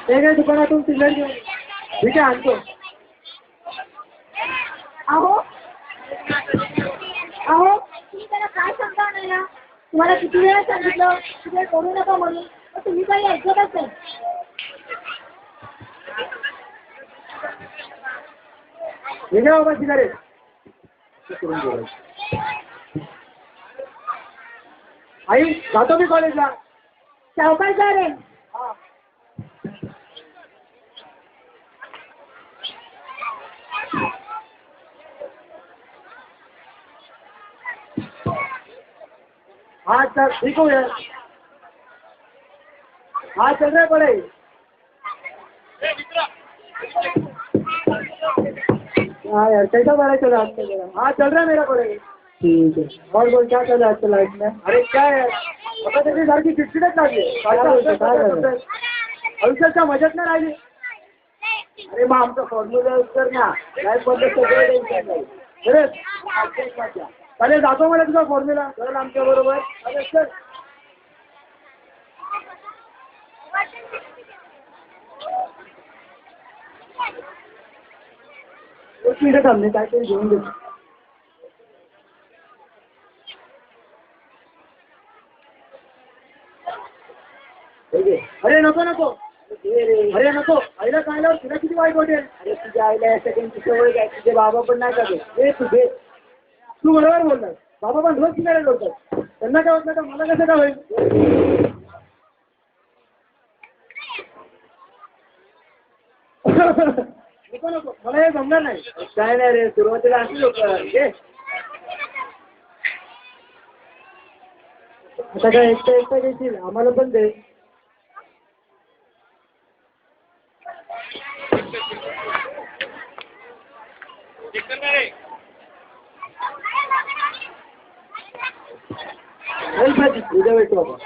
ते काय दुकानातून सिलेंडर घेऊन ठीक आहे आणतो. अहो अहो तुम्ही त्याला काय सांगता नाही ना. तुम्हाला किती वेळा सांगितलं तिथे करू नका म्हणून, तर तुम्ही काही ऐकतच नाही. हे घ्या बाबा सिगारेट. आई जातो मी कॉलेजला. सावकाश जा रे. हाँ सर ठीक हो यार. हाँ चल रहा है पढ़ाई. हाँ यार कैसा पढ़ाई चल रहा है आपका जरा. हाँ चल रहा है मेरा पढ़ाई. ठीक है. और बोल क्या चल रहा है आजकल लाइफ में. अरे क्या है आता त्याची सारखी चिडचिडच लागली. आयुष्याच्या मजाच नाही राहिली. अरे मग आमचा फॉर्म्युला यूज कर ना. लाईफ मध्ये सगळं टेन्शन नाही. खरंच अरे जातो मला तुझा फॉर्म्युला. चल आमच्या बरोबर. अरे सर एक मिनिट थांबणे काहीतरी घेऊन देतो. अरे नको नको. अरे नको. आईला काय लाव तुला किती वाईट वाटेल. अरे तुझ्या आईला या सेकंडची सवय काय. तुझे बाबा पण नाही का ते तुझे. तू बरोबर बोललास. बाबा पण रोज किनारे बोलतात. त्यांना काय होत का मला कसं काय होईल. नको नको मला हे जमणार नाही. काय नाही रे सुरुवातीला अशी लोक. आता काय एकटा घेशील आम्हाला पण दे. उद्या भेटू आपण.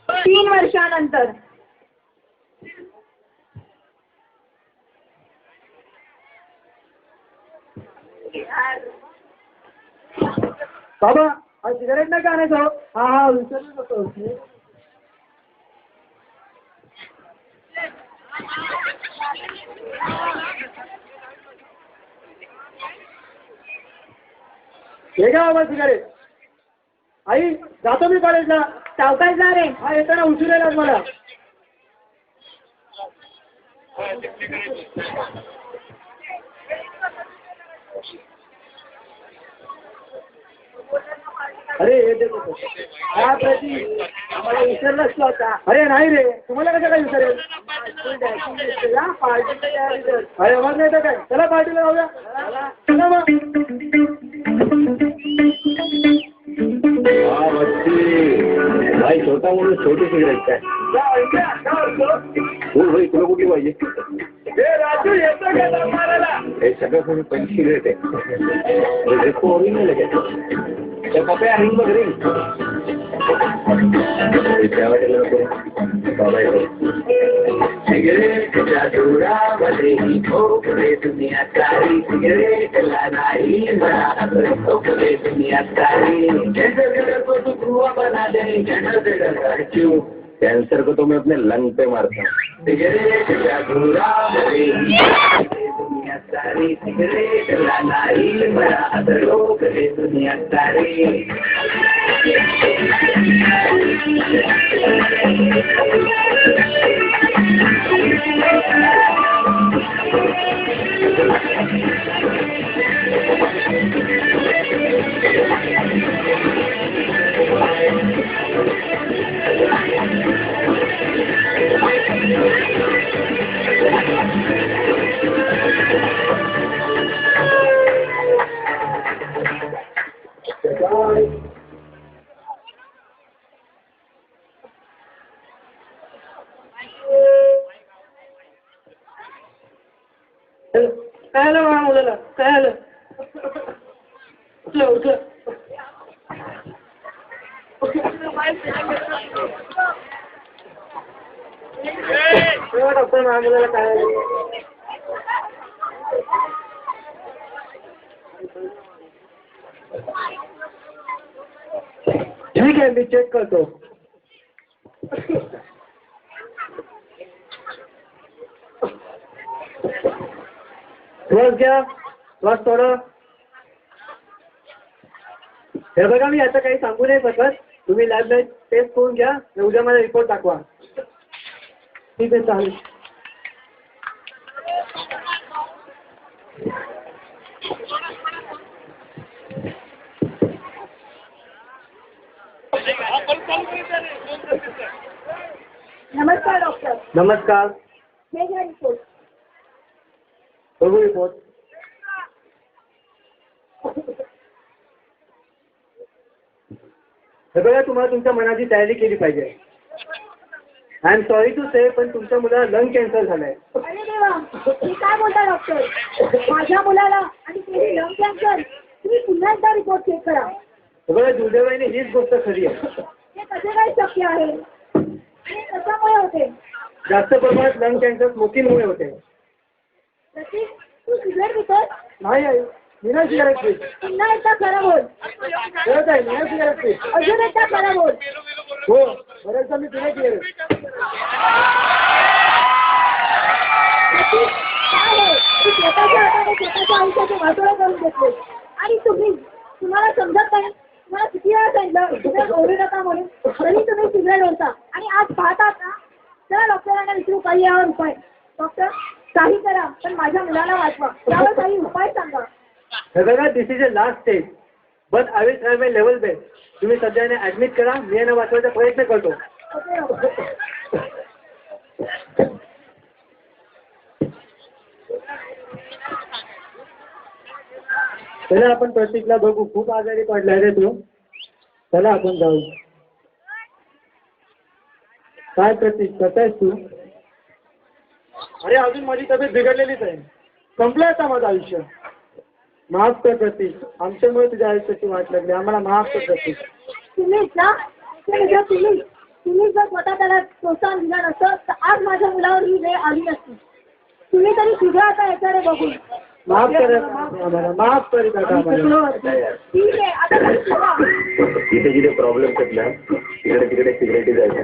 3 वर्षानंतर. बाबा आज सिगारेट नाही का आणायचं. हा हा विसरलो होतो. हे का बाबा सिगारेट. आई जातो मी कॉलेजला. सावकाश जा रे. हा येताना उशीर येणार मला. अरे हे देखो हा प्रती आम्हाला विसरलाच तू आता. अरे नाही रे तुम्हाला कसं काय विसरेल. पार्टीला तयारी कर. अरे मग नाही तर काय. चला पार्टीला जाऊया. चला मग. भाई छोटा म्हणून छोटी सिगरेट काय. बोल भाई तुला कुठली पाहिजे. राजू येतो का मारायला. हे सगळं कोणी पण सिगरेट आहे. ओरिजिनल आहे. त्या पप्या रिंग बघ रिंग. त्या वाटेला सिगरेटच्या धुरामध्ये ठोकले दुनिया सारी. सिगरेटला नाही मला ठोकले दुनिया सारी. कैंसर को तो मैं अपने लंग पे मारता हूँ. सिगरेटच्या धुरामध्ये दुनिया सारी. सिगरेटला नाही मला ठोकले दुनिया सारी. काय आलं माझ्या मुलाला. काय आलं. उठलं उठलं. डॉक्टर माझ्या मुलाला काय आलं. ठीक आहे, मी चेक करतो. श्वास घ्या, श्वास सोडा. हे बघा, मी आता काही सांगू नाही शकत. तुम्ही लॅबला टेस्ट करून घ्या, उद्या मला रिपोर्ट दाखवा. ठीक आहे, चालेल. नमस्कार डॉक्टर. नमस्कार. हे घ्या रिपोर्ट. बघू रिपोर्ट. हे बघा, तुम्हाला तुमच्या मनाची तयारी केली पाहिजे. आय एम सॉरी टू से, पण तुमच्या मुलाला लंग कॅन्सर झालाय. अरे देवा, मी काय बोलता डॉक्टर? माझ्या मुलाला आणि ते लंग कॅन्सर. तुम्ही पुन्हा एकदा रिपोर्ट चेक करा. हे बघा, दुर्दैवाने हीच गोष्ट खरी आहे. हे कसे काय शक्य आहे? आणि कशामुळे होते? जास्त प्रमाणात लंग कॅन्सर स्मोकिंगमुळे होते. प्रतीक, तू सिगरेट पितोस? नाही आई, मी नाही सिगारेट पीत. पुन्हा एकदा खरं बोल. खरंच आहे, मी नाही सिगारेट पीत. अजून एकदा खरं बोल. हो, बरेचदा मी पिणे सिगारेट. प्रतीक, काय आहे? तू स्वतःच्या हाताने स्वतःच्या आयुष्याचे वाटोळे करून घेतले. आणि तुम्हाला समजत नाही. तुम्हाला किती वेळा सांगितलं सिगरेट ओढू नका म्हणून, तरी तुम्ही सिगरेट ओढता. आणि आज पाहतात ना, चला डॉक्टरांना विचारू काही यावर उपाय. डॉक्टर, काही करा, पण माझ्या मुलाला वाचवा. यावर काही उपाय सांगा. हे बघा, this is a last stage, but I will try my level best. तुम्ही सध्याने ऍडमिट करा, मी यांना वाचवायचा प्रयत्न करतो. Okay doctor. चला, आपण प्रतीकला बघू. खूप आजारी पडलाय रे तू. चला, आपण जाऊ. काय प्रतीक, करतायस तू? अरे, अजून माझी तब्येत बिघडलेलीच आहे. संपलं आता माझं आयुष्य. माफ कर प्रतीक, आमच्यामुळे तुझ्या आयुष्याची वाट लागली. आम्हाला माफ कर प्रतीक. तुम्हीच ना? तुम्ही जर स्वतः त्याला प्रोत्साहन दिलं नसतं तर आज माझ्या मुलावर ही वेळ आली नसती. तुम्ही तरी सुद्धा आता याच्याकडे बघून माफ कर आम्हाला, माफ कर आम्हाला. ठीक आहे, आता काही करा. जिथे जिथे प्रॉब्लेम ना तिकडे तिकडे सिगरेटी जायचं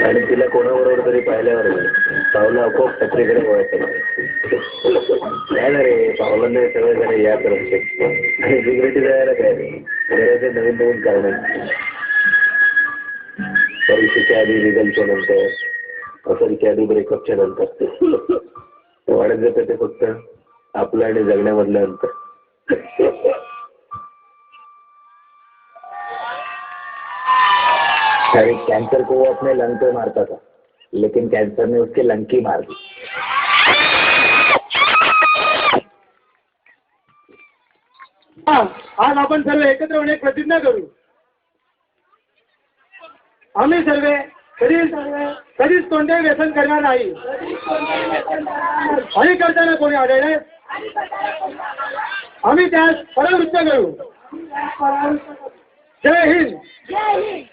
आणि तिला कोणाबरोबर तरी पाहिल्यावर पावलं आपोआप टपरीकडे वळायचं. काय ना रे, पावलांना सगळे जण या करत आणि सिगरेटी जायला काय रे, घराचे नवीन नवीन कारण. परीक्षेच्या आधी रिझल्टच्या नंतर, परीक्षेच्या आधी ब्रेकअपच्या नंतर वाढत जातं ते फक्त आपलं आणि जगण्यामधलं अंतर. अरे, कैंसर को वो अपने लंग पे मारता था, लेकिन कैंसर ने उसके लंग की मार दी. आज आपण सर्व एकत्र होऊन एक प्रतिज्ञा करू. आम्ही कधीच कोणतेही व्यसन करणार नाही. आणि करताना कोणी आढळले आम्ही त्यास परावृत्त करू. जय हिंद. जय हिंद.